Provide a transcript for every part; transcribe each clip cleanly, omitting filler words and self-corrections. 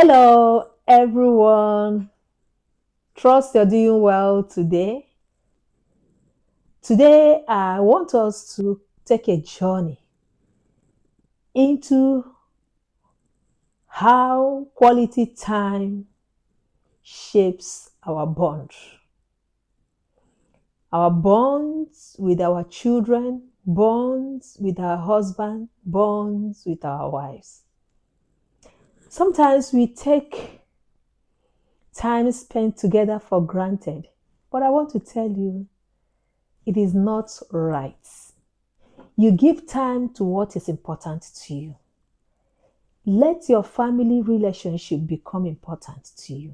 Hello, everyone. Trust you're doing well today. Today, I want us to take a journey into how quality time shapes our bonds with our children, bonds with our husband, bonds with our wives. Sometimes we take time spent together for granted, but I want to tell you, it is not right. You give time to what is important to you. Let your family relationship become important to you.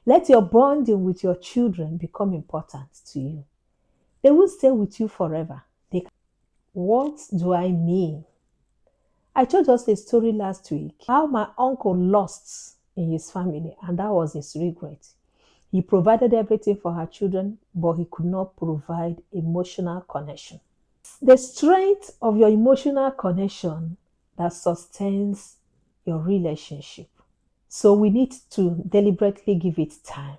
Let your bonding with your children become important to you. They will stay with you forever. What do I mean? I told us a story last week how my uncle lost in his family, and that was his regret. He provided everything for her children, but he could not provide emotional connection. The strength of your emotional connection that sustains your relationship. So we need to deliberately give it time.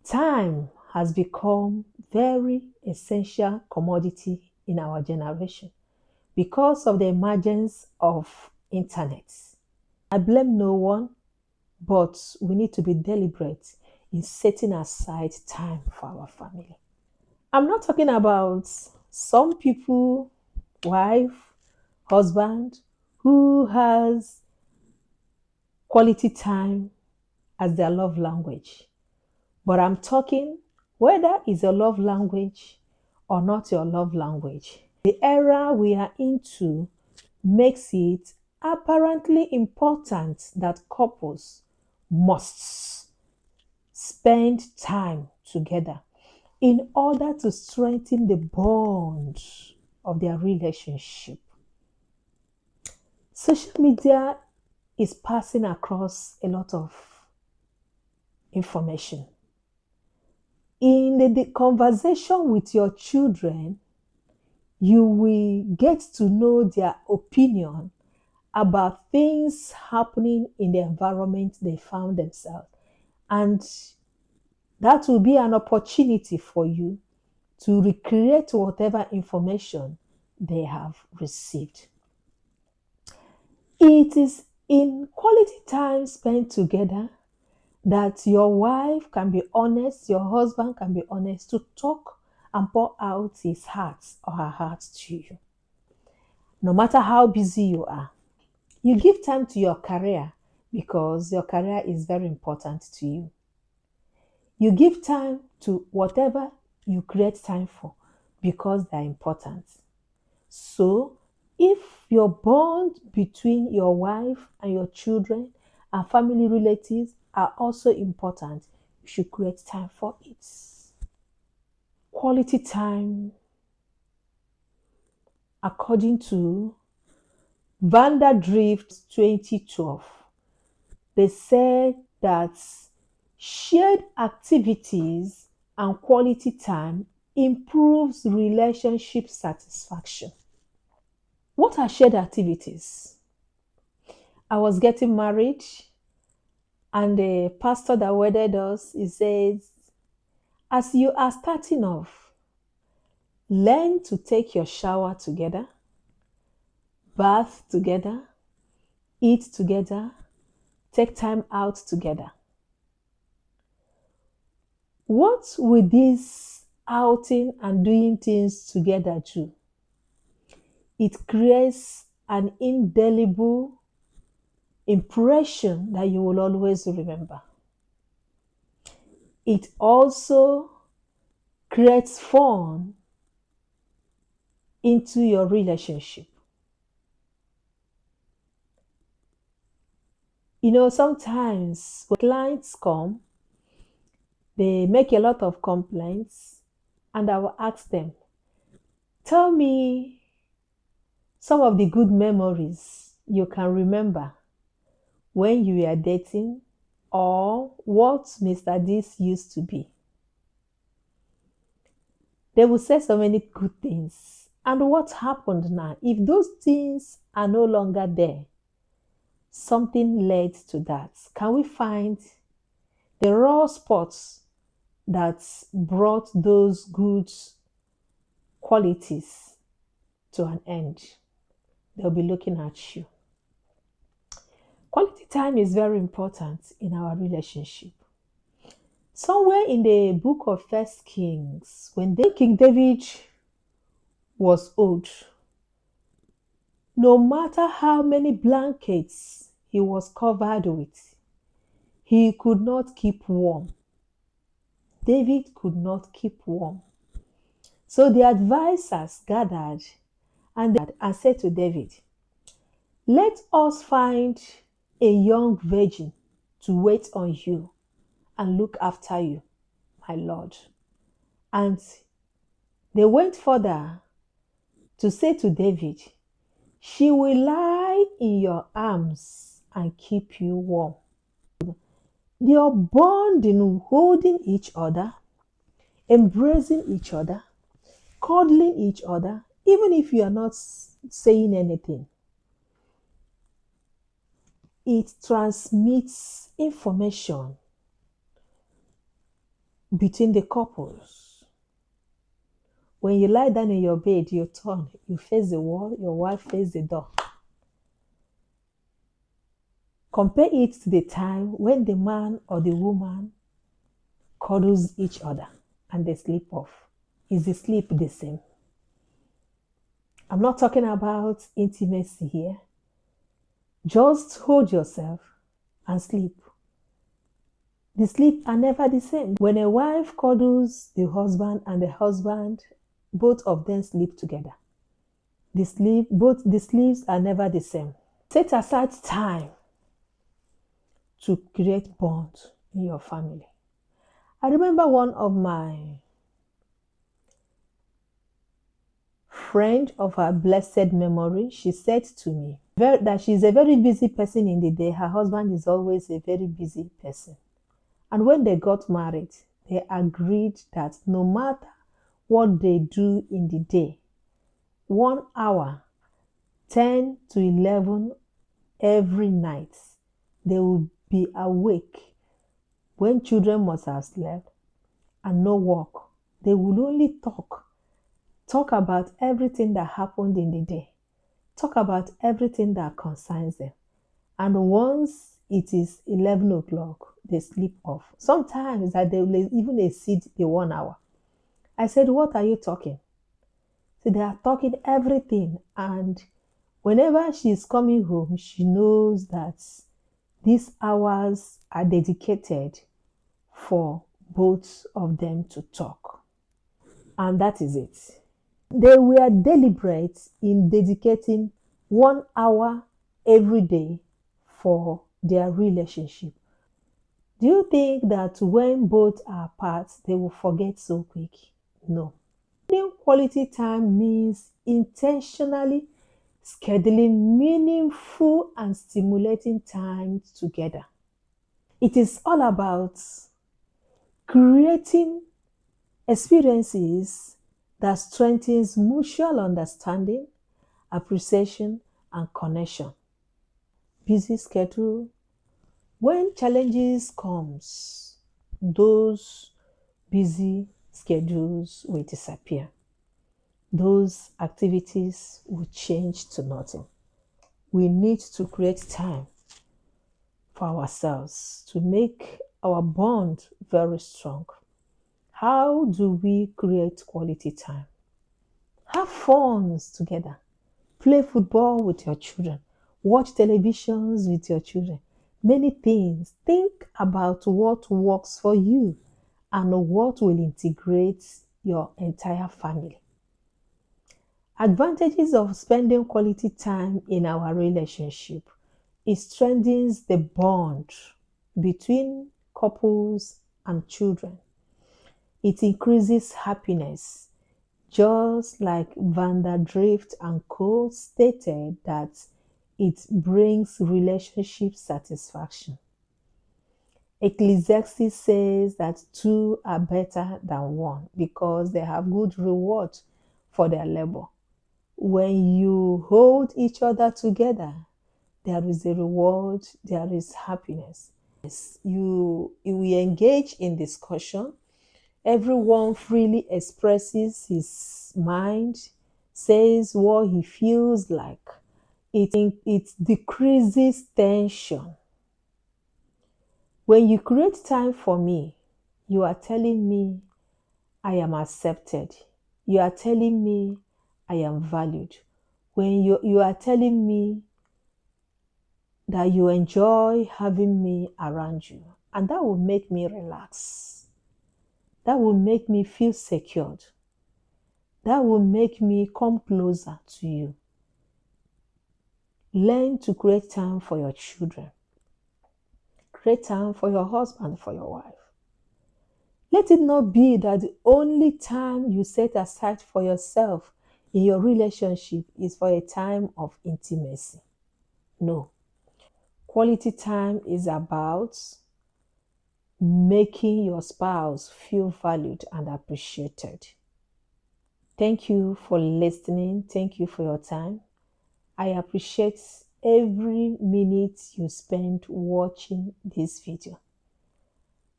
Time has become very essential commodity in our generation because of the emergence of internet. I blame no one, but we need to be deliberate in setting aside time for our family. I'm not talking about some people, wife, husband, who has quality time as their love language. But I'm talking whether it's your love language or not your love language. The era we are into makes it apparently important that couples must spend time together in order to strengthen the bond of their relationship. Social media is passing across a lot of information. In the conversation with your children, you will get to know their opinion about things happening in the environment they found themselves. And that will be an opportunity for you to recreate whatever information they have received. It is in quality time spent together that your wife can be honest, your husband can be honest to talk and pour out his heart or her heart to you. No matter how busy you are, you give time to your career because your career is very important to you. You give time to whatever you create time for because they're important. So, if your bond between your wife and your children and family relatives are also important, you should create time for it. Quality time, according to Vanderdrift 2012, they said that shared activities and quality time improves relationship satisfaction. What are shared activities? I was getting married, and the pastor that wedded us, he says, as you are starting off, learn to take your shower together, bath together, eat together, take time out together. What will this outing and doing things together do? It creates an indelible impression that you will always remember. It also creates fun into your relationship. Sometimes when clients come, they make a lot of complaints, and I will ask them, tell me some of the good memories you can remember when you were dating or what Mr. This used to be. They will say so many good things. And what happened now? If those things are no longer there, something led to that? Can we find the raw spots that brought those good qualities to an end? They'll be looking at you. Quality time is very important in our relationship. Somewhere in the book of First Kings, when King David was old, no matter how many blankets he was covered with, he could not keep warm. David could not keep warm. So the advisors gathered and said to David, let us find a young virgin to wait on you and look after you, my Lord. And they went further to say to David, she will lie in your arms and keep you warm. Your bonding, holding each other, embracing each other, cuddling each other, even if you are not saying anything, it transmits information between the couples. When you lie down in your bed, you turn, you face the wall, your wife faces the door. Compare it to the time when the man or the woman cuddles each other and they sleep off. Is the sleep the same? I'm not talking about intimacy here. Just hold yourself and sleep. The sleep are never the same. When a wife cuddles the husband and the husband, both of them sleep together. The sleeps are never the same. Set aside time to create bonds in your family. I remember one of my friend of her blessed memory, she said to me that she's a very busy person in the day. Her husband is always a very busy person. And when they got married, they agreed that no matter what they do in the day, 1 hour, 10 to 11 every night, they will be awake when children must have slept and no work. They will only talk about everything that happened in the day, talk about everything that concerns them. And once it is 11 o'clock, they sleep off. Sometimes that they will even exceed the 1 hour. I said, what are you talking? So they are talking everything. And whenever she's coming home, she knows that these hours are dedicated for both of them to talk. And that is it. They were deliberate in dedicating 1 hour every day for their relationship. Do you think that when both are apart, they will forget so quick? No. Quality time means intentionally scheduling meaningful and stimulating time together. It is all about creating experiences that strengthens mutual understanding, appreciation, and connection. Busy schedule. When challenges comes, those busy schedules will disappear. Those activities will change to nothing. We need to create time for ourselves to make our bond very strong. How do we create quality time? Have fun together. Play football with your children. Watch televisions with your children. Many things. Think about what works for you and what will integrate your entire family. Advantages of spending quality time in our relationship. It strengthens the bond between couples and children. It increases happiness. Just like Vandergrift and Co. stated that it brings relationship satisfaction. Ecclesiastes says that two are better than one because they have good reward for their labor. When you hold each other together, there is a reward, there is happiness. You will engage in discussion. Everyone freely expresses his mind, says what he feels like. It decreases tension. When you create time for me, you are telling me I am accepted. You are telling me I am valued. When you are telling me that you enjoy having me around you, and that will make me relax. That will make me feel secured. That will make me come closer to you. Learn to create time for your children. Create time for your husband, for your wife. Let it not be that the only time you set aside for yourself in your relationship is for a time of intimacy. No. Quality time is about making your spouse feel valued and appreciated. Thank you for listening. Thank you for your time. I appreciate every minute you spend watching this video.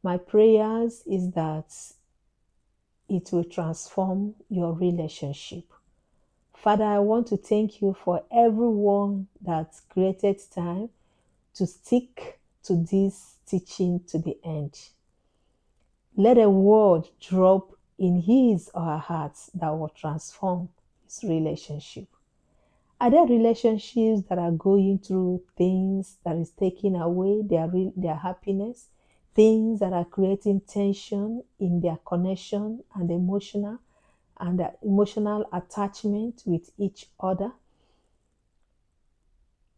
My prayers is that it will transform your relationship. Father, I want to thank you for everyone that created time to stick to this teaching to the end. Let a word drop in his or her hearts that will transform his relationship. Are there relationships that are going through things that is taking away their happiness, things that are creating tension in their connection and emotional attachment with each other?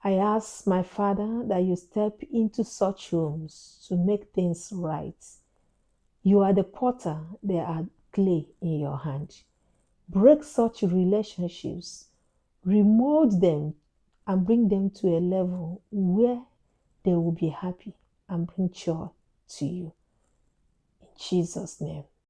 I ask my Father that you step into such homes to make things right. You are the potter, they are clay in your hand. Break such relationships, remold them, and bring them to a level where they will be happy and bring joy to you. In Jesus' name.